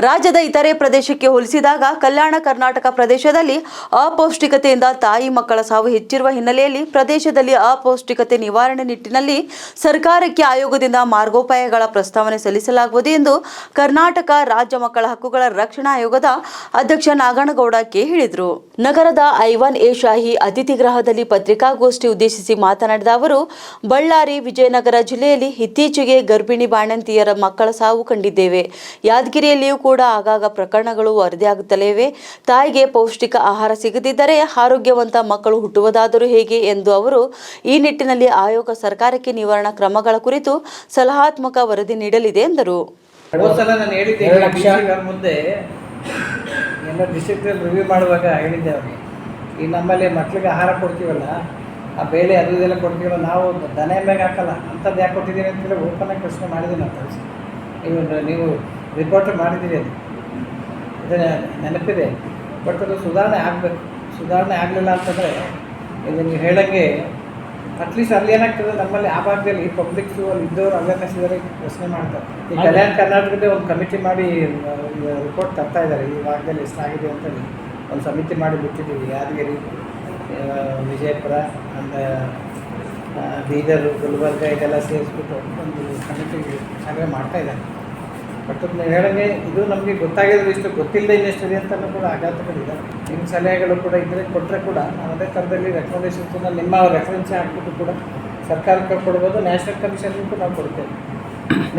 ರಾಜ್ಯದ ಇತರೆ ಪ್ರದೇಶಕ್ಕೆ ಹೋಲಿಸಿದಾಗ ಕಲ್ಯಾಣ ಕರ್ನಾಟಕ ಪ್ರದೇಶದಲ್ಲಿ ಅಪೌಷ್ಟಿಕತೆಯಿಂದ ತಾಯಿ ಮಕ್ಕಳ ಸಾವು ಹೆಚ್ಚಿರುವ ಹಿನ್ನೆಲೆಯಲ್ಲಿ ಪ್ರದೇಶದಲ್ಲಿ ಅಪೌಷ್ಟಿಕತೆ ನಿವಾರಣೆ ನಿಟ್ಟಿನಲ್ಲಿ ಸರ್ಕಾರಕ್ಕೆ ಆಯೋಗದಿಂದ ಮಾರ್ಗೋಪಾಯಗಳ ಪ್ರಸ್ತಾವನೆ ಸಲ್ಲಿಸಲಾಗುವುದು ಎಂದು ಕರ್ನಾಟಕ ರಾಜ್ಯ ಮಕ್ಕಳ ಹಕ್ಕುಗಳ ರಕ್ಷಣಾ ಆಯೋಗದ ಅಧ್ಯಕ್ಷ ನಾಗನಗೌಡ ಕೆ ಹೇಳಿದರು. ನಗರದ ಐವನ್-ಎ ಶಾಹಿ ಅತಿಥಿ ಗೃಹದಲ್ಲಿ ಪತ್ರಿಕಾಗೋಷ್ಠಿ ಉದ್ದೇಶಿಸಿ ಮಾತನಾಡಿದ ಅವರು, ಬಳ್ಳಾರಿ, ವಿಜಯನಗರ ಜಿಲ್ಲೆಯಲ್ಲಿ ಇತ್ತೀಚೆಗೆ ಗರ್ಭಿಣಿ ಬಾಣಂತಿಯರ ಮಕ್ಕಳ ಸಾವು ಕಂಡಿದ್ದೇವೆ. ಯಾದಗಿರಿಯಲ್ಲಿಯೂ ಕೂಡ ಆಗಾಗ ಪ್ರಕರಣಗಳು ವರದಿಯಾಗುತ್ತಲೇ ಇವೆ. ತಾಯಿಗೆ ಪೌಷ್ಟಿಕ ಆಹಾರ ಸಿಗದಿದ್ದರೆ ಆರೋಗ್ಯವಂತ ಮಕ್ಕಳು ಹುಟ್ಟುವುದಾದರೂ ಹೇಗೆ ಎಂದು ಅವರು ಈ ನಿಟ್ಟಿನಲ್ಲಿ ಆಯೋಗ ಸರ್ಕಾರಕ್ಕೆ ನಿವಾರಣಾ ಕ್ರಮಗಳ ಕುರಿತು ಸಲಹಾತ್ಮಕ ವರದಿ ನೀಡಲಿದೆ ಎಂದರು. ಮುಂದೆ ಎಲ್ಲ ಡಿಸ್ಟ್ರಿಕ್ಟಲ್ಲಿ ರಿವ್ಯೂ ಮಾಡುವಾಗ ಹೇಳಿದ್ದೆ ಅವ್ರಿಗೆ, ಈ ನಮ್ಮಲ್ಲಿ ಮಕ್ಕಳಿಗೆ ಆಹಾರ ಕೊಡ್ತೀವಲ್ಲ, ಆ ಬೇಳೆ ಅದು ಇದೆಲ್ಲ ಕೊಡ್ತೀವಲ್ಲ, ನಾವು ದನ ಮೇಲೆ ಹಾಕಲ್ಲ, ಅಂಥದ್ದು ಯಾಕೆ ಕೊಟ್ಟಿದ್ದೀರಿ ಅಂತೇಳಿ ಓಪನಾಗಿ ಪ್ರಶ್ನೆ ಮಾಡಿದ್ದೀನಿ ಅಂತ ನೀವು ರಿಪೋರ್ಟ್ ಮಾಡಿದ್ದೀರಿ. ಅದು ನೆನಪಿದೆ. ಬಟ್ ಅದು ಸುಧಾರಣೆ ಆಗಬೇಕು. ಸುಧಾರಣೆ ಆಗಲಿಲ್ಲ ಅಂತಂದರೆ ಇದು ನೀವು ಹೇಳೋಂಗೆ ಅಟ್ಲೀಸ್ಟ್ ಅಲ್ಲಿ ಏನಾಗ್ತದೆ, ನಮ್ಮಲ್ಲಿ ಆ ಭಾಗದಲ್ಲಿ ಪಬ್ಲಿಕ್ಸು ಅಲ್ಲಿ ಇದ್ದವರು ಅವೇರ್ನೆಸ್ ಇದ್ದಾರೆ ಪ್ರಶ್ನೆ ಮಾಡ್ತಾರೆ. ಈ ಕಲ್ಯಾಣ ಕರ್ನಾಟಕದ ಒಂದು ಕಮಿಟಿ ಮಾಡಿ ರಿಪೋರ್ಟ್ ತರ್ತಾ ಇದ್ದಾರೆ. ಈ ಭಾಗದಲ್ಲಿ ಎಷ್ಟಾಗಿದೆ ಅಂತೇಳಿ ಒಂದು ಸಮಿತಿ ಮಾಡಿ ಬಿಟ್ಟಿದ್ದೀವಿ. ಯಾದಗಿರಿ, ವಿಜಯಪುರ, ಆಮೇಲೆ ಬೀದರು, ಗುಲ್ಬರ್ಗ ಇದೆಲ್ಲ ಸೇರಿಸ್ಬಿಟ್ಟು ಒಂದು ಕಮಿಟಿ ಸರ್ವೆ ಮಾಡ್ತಾಯಿದ್ದಾರೆ. ಬಟ್ ನೀವು ಹೇಳೋಂಗೆ ಇದು ನಮಗೆ ಗೊತ್ತಾಗಿರೋದು ಇಷ್ಟು, ಗೊತ್ತಿಲ್ಲದೆ ಇನ್ನೆಷ್ಟಿದೆ ಅಂತಲೂ ಕೂಡ ಆಘಾತಗಳಿದೆ. ನಿಮ್ಮ ಸಲಹೆಗಳು ಕೂಡ ಇದ್ದರೆ ಕೊಟ್ಟರೆ ಕೂಡ ನಾವು ಅದೇ ಥರದಲ್ಲಿ ರೆಕಮೆಂಡೇಷನ್ಸನ್ನು ನಿಮ್ಮ ರೆಫರೆನ್ಸ್ ಹಾಕ್ಬಿಟ್ಟು ಕೂಡ ಸರ್ಕಾರಕ್ಕೆ ಕೊಡ್ಬೋದು. ನ್ಯಾಷನಲ್ ಕಮಿಷನ್ಗೂ ಕೂಡ ನಾವು ಕೊಡ್ತೇವೆ.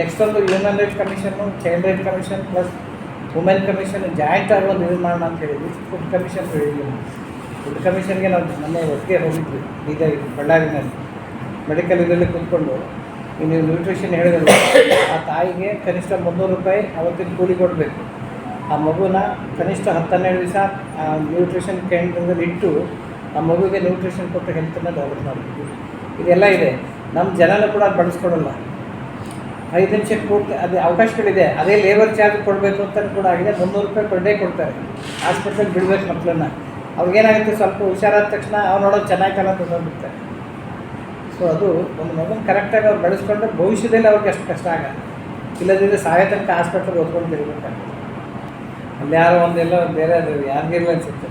ನೆಕ್ಸ್ಟ್ ಒಂದು human rights commission, child right commission plus women commission joint ಆಗಿ ಒಂದು ಇದು ಮಾಡೋಣ ಅಂತ ಹೇಳಿದ್ವಿ. ಫುಡ್ ಕಮಿಷನ್ ಹೇಳಿದ್ವಿ. ಫುಡ್ ಕಮಿಷನ್ಗೆ ನಾವು ಮೊನ್ನೆ ಒಟ್ಟಿಗೆ ಹೋಗಿದ್ವಿ. ಈಗ ಬಳ್ಳಾರಿನಲ್ಲಿ ಮೆಡಿಕಲ್ ಇದರಲ್ಲಿ ಕೂತ್ಕೊಂಡು ನೀವು ನ್ಯೂಟ್ರಿಷನ್ ಹೇಳಿದ್ರೆ ಆ ತಾಯಿಗೆ ಕನಿಷ್ಠ 300 ರೂಪಾಯಿ ಅವತ್ತಿನ ಕೂಲಿ ಕೊಡಬೇಕು. ಆ ಮಗುನ ಕನಿಷ್ಠ 10-12 ದಿವಸ ಆ ನ್ಯೂಟ್ರಿಷನ್ ಕೇಂದ್ರದಲ್ಲಿ ಇಟ್ಟು ಆ ಮಗುವಿಗೆ ನ್ಯೂಟ್ರಿಷನ್ ಕೊಟ್ಟು ಹೆಲ್ತನ್ನು ಡೆವಲಪ್ ಮಾಡಬೇಕು. ಇದೆಲ್ಲ ಇದೆ. ನಮ್ಮ ಜನನೂ ಕೂಡ ಅದು ಬಳಸ್ಕೊಡಲ್ಲ. 5 ನಿಮಿಷಕ್ಕೆ ಪೂರ್ತಿ ಅದು ಅವಕಾಶಗಳಿದೆ. ಅದೇ ಲೇಬರ್ ಚಾರ್ಜ್ ಕೊಡಬೇಕು ಅಂತ ಕೂಡ ಆಗಿದೆ. 300 ರೂಪಾಯಿ ಪರ್ ಡೇ ಕೊಡ್ತಾರೆ. ಹಾಸ್ಪಿಟ್ಲಲ್ಲಿ ಬಿಡಬೇಕು ಮಕ್ಕಳನ್ನು. ಅವ್ರಿಗೇನಾಗುತ್ತೆ, ಸ್ವಲ್ಪ ಹುಷಾರಾದ ತಕ್ಷಣ ಅವ್ರು ನೋಡೋದು ಚೆನ್ನಾಗಿಲ್ಲ ಅಂತ ಹೋಗ್ಬಿಡ್ತಾರೆ. ಸೊ ಅದು ಒಂದು ಮಗನ ಕರೆಕ್ಟಾಗಿ ಅವ್ರು ಬೆಳೆಸ್ಕೊಂಡ್ರೆ ಭವಿಷ್ಯದಲ್ಲಿ ಅವ್ರಿಗೆ ಅಷ್ಟು ಕಷ್ಟ ಆಗಲ್ಲ. ಇಲ್ಲದಿದ್ದರೆ ಸಾಯೋ ತನಕ ಹಾಸ್ಪಿಟ್ಲಿಗೆ ಓದ್ಕೊಂಡು ತಿರ್ಬೇಕಾಗ್ತದೆ. ಅಲ್ಲಿ ಯಾರೋ ಒಂದೆಲ್ಲ ಬೇರೆ ಅದು ಯಾರಿಗಿಲ್ಲ ಅನಿಸುತ್ತೆ.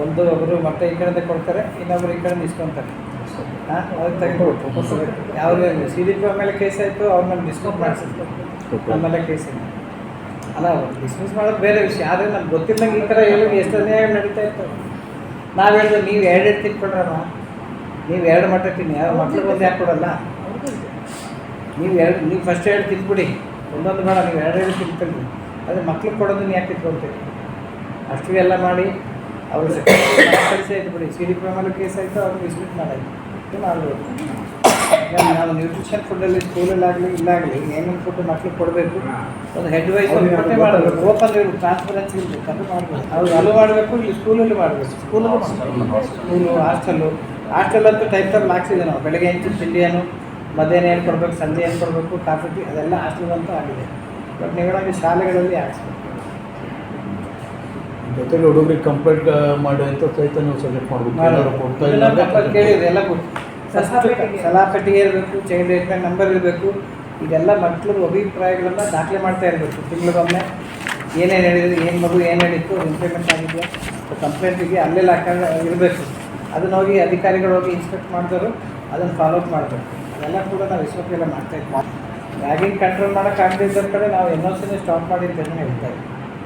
ಒಬ್ಬರು ಮತ್ತೆ ಈ ಕಡೆಯಿಂದ ಕೊಡ್ತಾರೆ, ಇನ್ನೊಬ್ಬರು ಈ ಕಡೆಯಿಂದ ಇಸ್ಕೊತಾರೆ. ಅವ್ರಿಗೆ ತೆಗೆದುಕೊಟ್ಟು ಯಾವುದೇ CDP ಮೇಲೆ ಕೇಸ್ ಆಯಿತು, ಅವ್ರ ಮೇಲೆ ಡಿಸ್ಕೌಂಟ್ ಮಾಡಿಸಿದ್ರು. ಆಮೇಲೆ ಕೇಸ್ ಇಲ್ಲ ಅಲ್ಲ, ಡಿಸ್ಮಿಸ್ ಮಾಡೋದು ಬೇರೆ ವಿಷಯ. ಆದರೆ ನಮ್ಗೆ ಗೊತ್ತಿಲ್ಲಂಗೆ ಈ ಥರ ಹೇಳಿ ಎಷ್ಟು ಅನ್ಯಾಯ ನಡೀತಾ ಇತ್ತು. ನಾವು ಹೇಳಿದ್ರೆ ನೀವು 2 ತಿನ್ಕೊಂಡ್ರಮ್ಮ, ನೀವು 2 ಮಟ್ಟ ತಿನ್ನಿ, ಯಾರು ಮಕ್ಳಿಗೆ ಒಂದು ಯಾಕೆ ಕೊಡಲ್ಲ? ನೀವು ಫಸ್ಟ್ 2 ತಿನ್ಬಿಡಿ, ಒಂದೊಂದು ಬೇಡ, ನೀವು 2 ತಿನ್ಕೊಳ್ಳಿ. ಆದರೆ ಮಕ್ಳಿಗೆ ಕೊಡೋದನ್ನ ಯಾಕೆ ತಿನ್ಕೊಳ್ತೀವಿ? ಅಷ್ಟು ಎಲ್ಲ ಮಾಡಿ ಅವರು ಕಳಿಸಿ ಆಯ್ತು ಬಿಡಿ. CDP ಮೇಲೆ ಕೇಸ್ ಆಯಿತು, ಅವ್ರಿಗೆ ಡಿಸ್ಮಿಸ್ ಮಾಡಾಯಿತು. ಇದು ಮಾಡ್ಬೋದು. ನಾವು ನ್ಯೂಟ್ರಿಷನ್ ಫುಡ್ಡಲ್ಲಿ ಸ್ಕೂಲಲ್ಲಾಗಲಿ ಇಲ್ಲಾಗಲಿ ಏನೇನು ಫುಡ್ ಮಕ್ಳಿಗೆ ಕೊಡಬೇಕು, ಒಂದು ಹೆಡ್ ವೈಸ್ ಒಂದು ಪಟ್ಟೆ ಮಾಡಬೇಕು. ಓಪನ್ ಇರಬೇಕು, ಟ್ರಾನ್ಸ್ಪರೆನ್ಸಿ ಇರಬೇಕು. ಅದು ಮಾಡಬೇಕು. ಅವ್ರು ಅಲ್ಲೂ ಮಾಡಬೇಕು, ಇಲ್ಲಿ ಸ್ಕೂಲಲ್ಲಿ ಮಾಡಬೇಕು. ಸ್ಕೂಲು, ಹಾಸ್ಟೆಲ್ ಅಂತೂ ಟೈಪ್ ಆಫ್ ಹಾಕ್ಸಿದೆ ನಾವು. ಬೆಳಗ್ಗೆ ಏನು ತಿಂಡಿಯನ್ನು, ಮಧ್ಯಾಹ್ನ ಏನು ಕೊಡಬೇಕು, ಸಂಜೆ ಏನು ಕೊಡಬೇಕು, ಕಾಫಿ ಟೀ ಅದೆಲ್ಲ ಹಾಸ್ಟೆಲ್ಗಂತೂ ಆಗಿದೆ. ಬಟ್ ನೀವೇನಾಗಿ ಶಾಲೆಗಳಲ್ಲಿ ಹಾಕ್ಸ್ಬೇಕು. ಜೊತೆಗೆ ಹುಡುಗರಿಗೆ ಕಂಪ್ಲೇಂಟ್ ಮಾಡಿ ಅಂತ ಸಹಿತ ನೀವು ಸೆಲೆಕ್ಟ್ ಮಾಡಬೇಕು. ಕೇಳಿದ್ರೆ ಎಲ್ಲ ಸಲಾಪಟ್ಟಿಗೆ ಇರಬೇಕು, ಚೈಲ್ಡ್ ಲೈನ್ ನಂಬರ್ ಇರಬೇಕು. ಇದೆಲ್ಲ ಮಕ್ಕಳು ಅಭಿಪ್ರಾಯಗಳನ್ನು ದಾಖಲೆ ಮಾಡ್ತಾ ಇರಬೇಕು. ತಿಂಗಳಿಗೊಮ್ಮೆ ಏನೇನು ಹೇಳಿದ್ರು, ಏನು ಮಗು ಏನು ಹೇಳಿತ್ತು, ಇಂಪ್ಲಿಮೆಂಟ್ ಆಗಿದೆಯಾ, ಕಂಪ್ಲೇಂಟಿಗೆ ಅಲ್ಲೆಲ್ಲ ಇರಬೇಕು. ಅದನ್ನ ಹೋಗಿ ಅಧಿಕಾರಿಗಳು ಹೋಗಿ ಇನ್ಸ್ಪೆಕ್ಟ್ ಮಾಡಿದವರು ಅದನ್ನು ಫಾಲೋಅಪ್ ಮಾಡಬೇಕು. ಅದೆಲ್ಲ ಕೂಡ ನಾವು ವಿಶ್ವಕ್ಕೆಲ್ಲ ಮಾಡ್ತಾಯಿದ್ವಿ. ರ್ಯಾಗಿಂಗ್ ಕಂಟ್ರೋಲ್ ಮಾಡೋಕ್ಕಾಗದಿದ್ದ ಕಡೆ ನಾವು NOCನೇ ಸ್ಟಾಪ್ ಮಾಡಿದ್ದನ್ನು ಹೇಳ್ತಾ ಇದ್ವಿ.